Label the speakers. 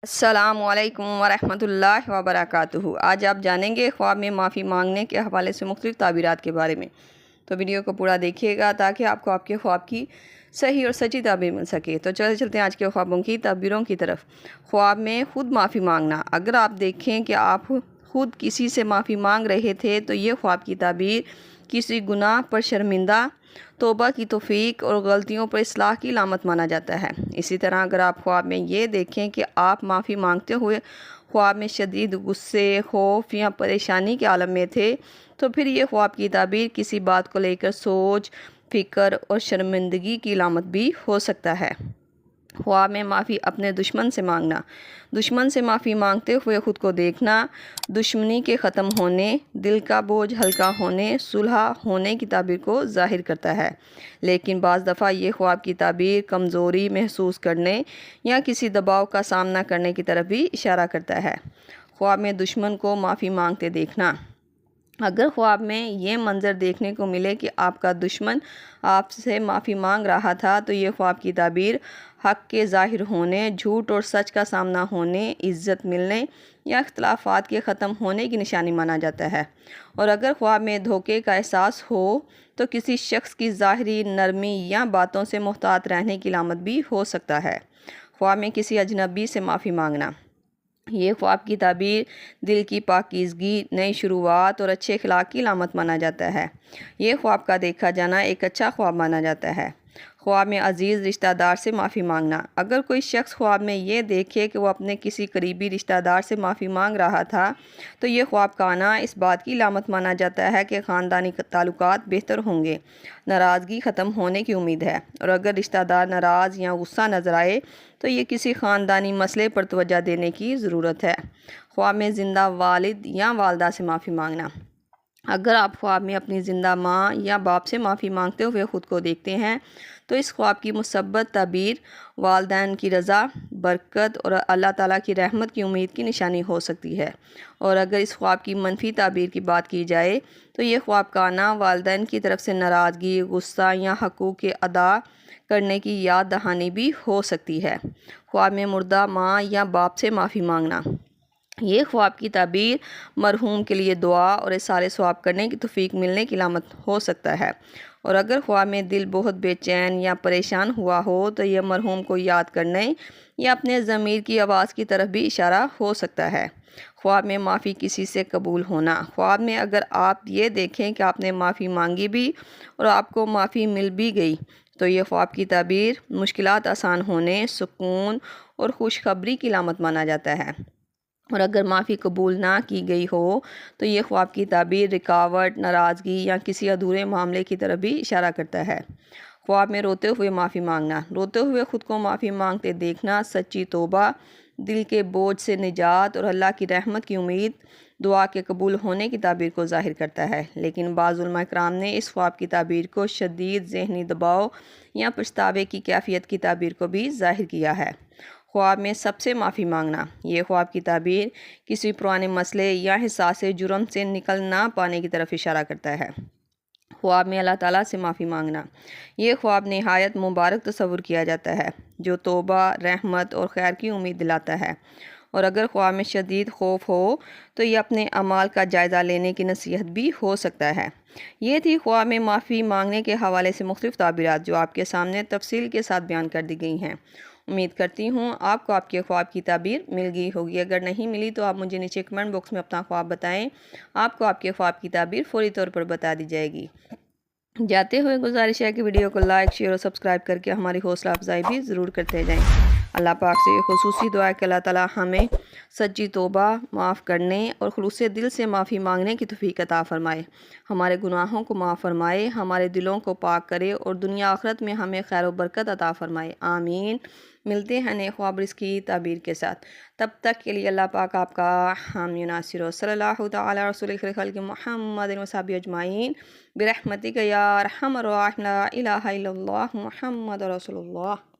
Speaker 1: السلام علیکم ورحمۃ اللہ وبرکاتہ۔ آج آپ جانیں گے خواب میں معافی مانگنے کے حوالے سے مختلف تعبیرات کے بارے میں، تو ویڈیو کو پورا دیکھیے گا تاکہ آپ کو آپ کے خواب کی صحیح اور سچی تعبیر مل سکے۔ تو چلتے ہیں آج کے خوابوں کی تعبیروں کی طرف۔ خواب میں خود معافی مانگنا۔ اگر آپ دیکھیں کہ آپ خود کسی سے معافی مانگ رہے تھے تو یہ خواب کی تعبیر کسی گناہ پر شرمندہ، توبہ کی توفیق اور غلطیوں پر اصلاح کی علامت مانا جاتا ہے۔ اسی طرح اگر آپ خواب میں یہ دیکھیں کہ آپ معافی مانگتے ہوئے خواب میں شدید غصے، خوف یا پریشانی کے عالم میں تھے تو پھر یہ خواب کی تعبیر کسی بات کو لے کر سوچ، فکر اور شرمندگی کی علامت بھی ہو سکتا ہے۔ خواب میں معافی اپنے دشمن سے مانگنا۔ دشمن سے معافی مانگتے ہوئے خود کو دیکھنا دشمنی کے ختم ہونے، دل کا بوجھ ہلکا ہونے، صلح ہونے کی تعبیر کو ظاہر کرتا ہے۔ لیکن بعض دفعہ یہ خواب کی تعبیر کمزوری محسوس کرنے یا کسی دباؤ کا سامنا کرنے کی طرف بھی اشارہ کرتا ہے۔ خواب میں دشمن کو معافی مانگتے دیکھنا۔ اگر خواب میں یہ منظر دیکھنے کو ملے کہ آپ کا دشمن آپ سے معافی مانگ رہا تھا تو یہ خواب کی تعبیر حق کے ظاہر ہونے، جھوٹ اور سچ کا سامنا ہونے، عزت ملنے یا اختلافات کے ختم ہونے کی نشانی مانا جاتا ہے۔ اور اگر خواب میں دھوکے کا احساس ہو تو کسی شخص کی ظاہری نرمی یا باتوں سے محتاط رہنے کی علامت بھی ہو سکتا ہے۔ خواب میں کسی اجنبی سے معافی مانگنا۔ یہ خواب کی تعبیر دل کی پاکیزگی، نئی شروعات اور اچھے اخلاق کی علامت مانا جاتا ہے۔ یہ خواب کا دیکھا جانا ایک اچھا خواب مانا جاتا ہے۔ خواب میں عزیز رشتہ دار سے معافی مانگنا۔ اگر کوئی شخص خواب میں یہ دیکھے کہ وہ اپنے کسی قریبی رشتہ دار سے معافی مانگ رہا تھا تو یہ خواب کا آنا اس بات کی علامت مانا جاتا ہے کہ خاندانی تعلقات بہتر ہوں گے، ناراضگی ختم ہونے کی امید ہے۔ اور اگر رشتہ دار ناراض یا غصہ نظر آئے تو یہ کسی خاندانی مسئلے پر توجہ دینے کی ضرورت ہے۔ خواب میں زندہ والد یا والدہ سے معافی مانگنا۔ اگر آپ خواب میں اپنی زندہ ماں یا باپ سے معافی مانگتے ہوئے خود کو دیکھتے ہیں تو اس خواب کی مثبت تعبیر والدین کی رضا، برکت اور اللہ تعالیٰ کی رحمت کی امید کی نشانی ہو سکتی ہے۔ اور اگر اس خواب کی منفی تعبیر کی بات کی جائے تو یہ خواب کا آنا والدین کی طرف سے ناراضگی، غصہ یا حقوق کے ادا کرنے کی یاد دہانی بھی ہو سکتی ہے۔ خواب میں مردہ ماں یا باپ سے معافی مانگنا۔ یہ خواب کی تعبیر مرحوم کے لیے دعا اور اظہار ثواب کرنے کی توفیق ملنے کی علامت ہو سکتا ہے۔ اور اگر خواب میں دل بہت بے چین یا پریشان ہوا ہو تو یہ مرحوم کو یاد کرنے یا اپنے ضمیر کی آواز کی طرف بھی اشارہ ہو سکتا ہے۔ خواب میں معافی کسی سے قبول ہونا۔ خواب میں اگر آپ یہ دیکھیں کہ آپ نے معافی مانگی بھی اور آپ کو معافی مل بھی گئی تو یہ خواب کی تعبیر مشکلات آسان ہونے، سکون اور خوشخبری کی علامت مانا جاتا ہے۔ اور اگر معافی قبول نہ کی گئی ہو تو یہ خواب کی تعبیر رکاوٹ، ناراضگی یا کسی ادھورے معاملے کی طرف بھی اشارہ کرتا ہے۔ خواب میں روتے ہوئے معافی مانگنا۔ روتے ہوئے خود کو معافی مانگتے دیکھنا سچی توبہ، دل کے بوجھ سے نجات اور اللہ کی رحمت کی امید، دعا کے قبول ہونے کی تعبیر کو ظاہر کرتا ہے۔ لیکن بعض علماء کرام نے اس خواب کی تعبیر کو شدید ذہنی دباؤ یا پچھتاوے کی کیفیت کی تعبیر کو بھی ظاہر کیا ہے۔ خواب میں سب سے معافی مانگنا۔ یہ خواب کی تعبیر کسی پرانے مسئلے یا احساس جرم سے نکل نہ پانے کی طرف اشارہ کرتا ہے۔ خواب میں اللہ تعالیٰ سے معافی مانگنا۔ یہ خواب نہایت مبارک تصور کیا جاتا ہے جو توبہ، رحمت اور خیر کی امید دلاتا ہے۔ اور اگر خواب میں شدید خوف ہو تو یہ اپنے اعمال کا جائزہ لینے کی نصیحت بھی ہو سکتا ہے۔ یہ تھی خواب میں معافی مانگنے کے حوالے سے مختلف تعبیرات جو آپ کے سامنے تفصیل کے ساتھ بیان کر دی گئی ہیں۔ امید کرتی ہوں آپ کو آپ کے خواب کی تعبیر مل گئی ہوگی۔ اگر نہیں ملی تو آپ مجھے نیچے کمنٹ باکس میں اپنا خواب بتائیں، آپ کو آپ کے خواب کی تعبیر فوری طور پر بتا دی جائے گی۔ جاتے ہوئے گزارش ہے کہ ویڈیو کو لائک، شیئر اور سبسکرائب کر کے ہماری حوصلہ افزائی بھی ضرور کرتے جائیں۔ اللہ پاک سے خصوصی دعا ہے کہ اللہ تعالیٰ ہمیں سچی توبہ، معاف کرنے اور خلوص دل سے معافی مانگنے کی توفیق عطا فرمائے، ہمارے گناہوں کو معاف فرمائے، ہمارے دلوں کو پاک کرے اور دنیا آخرت میں ہمیں خیر و برکت عطا فرمائے، آمین۔ ملتے ہیں نئے خواب رزق کی تعبیر کے ساتھ، تب تک کے لیے اللہ پاک آپ کا حامی و ناصر ہو۔ صلی اللہ تعالیٰ رسول خلق محمد و صحبہ اجمعین برحمتک یا ارحم الراحمین، لا الہ الا اللہ محمد رسول اللہ۔